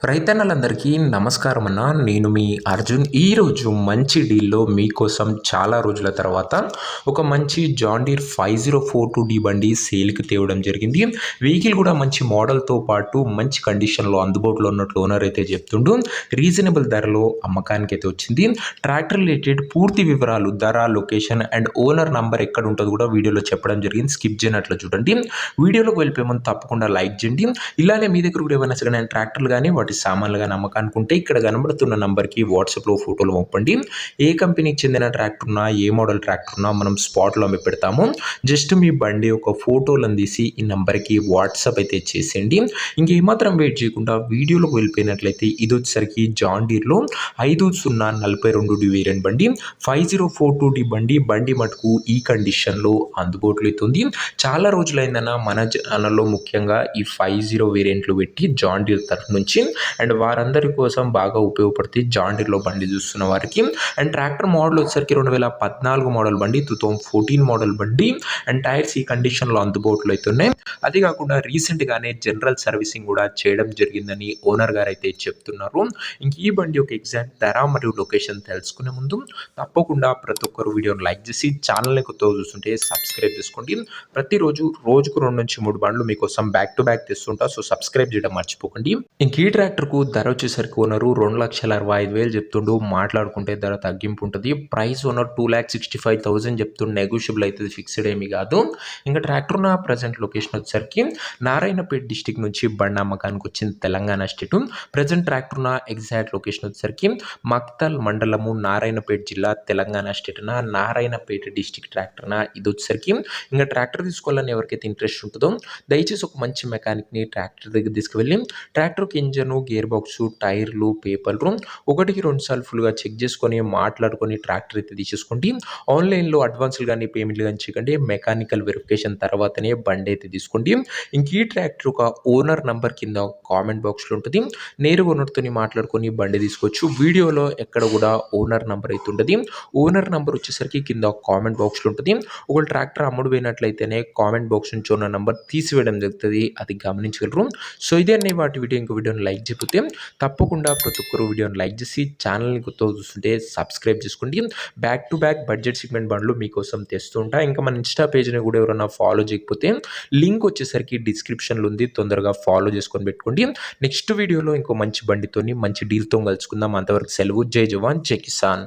రైతన్నలందరికీ నమస్కారం అన్న. నేను మీ అర్జున్. ఈరోజు మంచి డీల్‌లో మీకోసం చాలా రోజుల తర్వాత ఒక మంచి జాన్ డీర్ 5042D బండి సేల్‌కి తేవడం జరిగింది. వెహికల్ కూడా మంచి మోడల్‌తో పాటు మంచి కండిషన్‌లో అందుబాటులో ఉన్నట్లు ఓనర్ అయితే చెప్తుండు. రీజనబుల్ ధరలో అమ్మకానికైతే వచ్చింది. ట్రాక్టర్ రిలేటెడ్ పూర్తి వివరాలు, ధర, లొకేషన్ అండ్ ఓనర్ నంబర్ ఎక్కడ ఉంటుందో కూడా వీడియోలో చెప్పడం జరిగింది. స్కిప్ చేయనట్లు చూడండి. వీడియోలోకి వెళ్ళిపోయే ముందు తప్పకుండా లైక్ చేయండి. ఇలానే మీ దగ్గర కూడా ఏమైనా సెకండ్ హ్యాండ్ ట్రాక్టర్లు కానీ వాటి సామాన్లుగా నమ్మకానుకుంటే ఇక్కడ కనబడుతున్న నంబర్కి వాట్సాప్లో ఫోటోలు పంపండి. ఏ కంపెనీకి చెందిన ట్రాక్టర్ ఉన్నా, ఏ మోడల్ ట్రాక్టర్ ఉన్నా మనం స్పాట్లో అమ్మి పెడతాము. జస్ట్ మీ బండి ఒక ఫోటోలను తీసి ఈ నంబర్కి వాట్సాప్ అయితే చేసేయండి. ఇంకేమాత్రం వెయిట్ చేయకుండా వీడియోలోకి వెళ్ళిపోయినట్లయితే ఇది వచ్చేసరికి జాన్ డీర్లో 5042D వేరియంట్ బండి 5042D బండి మటుకు ఈ కండిషన్లో అందుబాటులో అవుతుంది. చాలా రోజులైందన్న మన ఛానల్లో ముఖ్యంగా ఈ 50 వేరియంట్లు పెట్టి జాన్ డీర్ తరఫు నుంచి అండ్ వారందరి కోసం బాగా ఉపయోగపడుతుంది జాన్ డీర్లో బండి చూస్తున్న వారికి. అండ్ ట్రాక్టర్ మోడల్ వచ్చేసరికి 2014 మోడల్ బండి, 2014 మోడల్ బండి అండ్ టైర్స్ ఈ కండిషన్లో అందుబాటులో అవుతున్నాయి. అది కాకుండా రీసెంట్గానే జనరల్ సర్వీసింగ్ కూడా చేయడం జరిగిందని ఓనర్ గారు అయితే చెప్తున్నారు. ఇంక ఈ బండి యొక్క ఎగ్జాక్ట్ ధర మరియు లొకేషన్ తెలుసుకునే ముందు తప్పకుండా ప్రతి ఒక్కరు వీడియోని లైక్ చేసి ఛానల్ని కొత్తగా చూస్తుంటే సబ్స్క్రైబ్ చేసుకోండి. ప్రతిరోజు రోజుకు 2 నుంచి 3 బండ్లు మీకోసం బ్యాక్ టు బ్యాక్ తెస్తుంటా. సో సబ్స్క్రైబ్ చేయడం మర్చిపోకండి. ఇంక ఈ ట్రాక్టర్కు ధర వచ్చేసరికి ఓనరు 2,65,000 చెప్తుండు. మాట్లాడుకుంటే ధర తగ్గింపు ఉంటుంది. ప్రైస్ ఓనర్ 2,65,000 చెప్తుండు. నెగోషియబుల్ అవుతుంది, ఫిక్స్డ్ ఏమీ కాదు. ఇంకా ట్రాక్టర్ ఉన్న ప్రజెంట్ లొకేషన్ వచ్చేసరికి నారాయణపేట డిస్టిక్ నుంచి బండి అమ్మకానికి వచ్చింది, తెలంగాణ స్టేటు. ప్రజెంట్ ట్రాక్టర్ ఉన్న ఎగ్జాక్ట్ లొకేషన్ వచ్చేసరికి మక్తల్ మండలము, నారాయణపేట జిల్లా, తెలంగాణ స్టేట్న, నారాయణపేట డిస్టిక్ ట్రాక్టర్న. ఇది వచ్చేసరికి ఇంకా ట్రాక్టర్ తీసుకోవాలని ఎవరికైతే ఇంట్రెస్ట్ ఉంటుందో దయచేసి ఒక మంచి మెకానిక్ని ట్రాక్టర్ దగ్గర తీసుకువెళ్ళి ట్రాక్టర్కి ఇంజను, గేర్ బాక్సు, టైర్లు, పేపర్లు 1-2 సార్లు ఫుల్గా చెక్ చేసుకొని మాట్లాడుకొని ట్రాక్టర్ అయితే తీసేసుకోండి. ఆన్లైన్లో అడ్వాన్స్లు కానీ పేమెంట్లు కానీ చేయకండి. మెకానికల్ వెరిఫికేషన్ తర్వాతనే బండి అయితే తీసుకోండి. ఇంక ఈ ట్రాక్టర్ ఒక ఓనర్ నంబర్ కింద కామెంట్ బాక్స్లో ఉంటుంది. నేరుగా ఓనర్తో మాట్లాడుకొని బండి తీసుకోవచ్చు. వీడియోలో ఎక్కడ కూడా ఓనర్ నంబర్ అయితే ఉంటుంది. ఓనర్ నంబర్ వచ్చేసరికి కింద కామెంట్ బాక్స్లో ఉంటుంది. ఒక ట్రాక్టర్ అమ్ముడు పోయినట్లయితేనే కామెంట్ బాక్స్ నుంచి ఉన్న నంబర్ తీసివేయడం జరుగుతుంది, అది గమనించగలరు. సో ఇదే అన్ని వాటి వీడియో. ఇంకో వీడియోని లైక్ చేయకపోతే తప్పకుండా ప్రతి ఒక్కరు వీడియోని లైక్ చేసి ఛానల్ని కొత్తగా చూస్తుంటే సబ్స్క్రైబ్ చేసుకోండి. Back to back budget segment బండ్లు మీకోసం తెస్తూ ఉంటా. ఇంకా మన ఇన్స్టా పేజ్ని కూడా ఎవరైనా ఫాలో చేయకపోతే లింక్ వచ్చేసరికి డిస్క్రిప్షన్లో ఉంది, తొందరగా ఫాలో చేసుకొని పెట్టుకోండి. నెక్స్ట్ వీడియోలో ఇంకో మంచి బండితోని మంచి డీల్తో కలుసుకుందాం. అంతవరకు సెలవు. జై జవాన్, జై కిసాన్.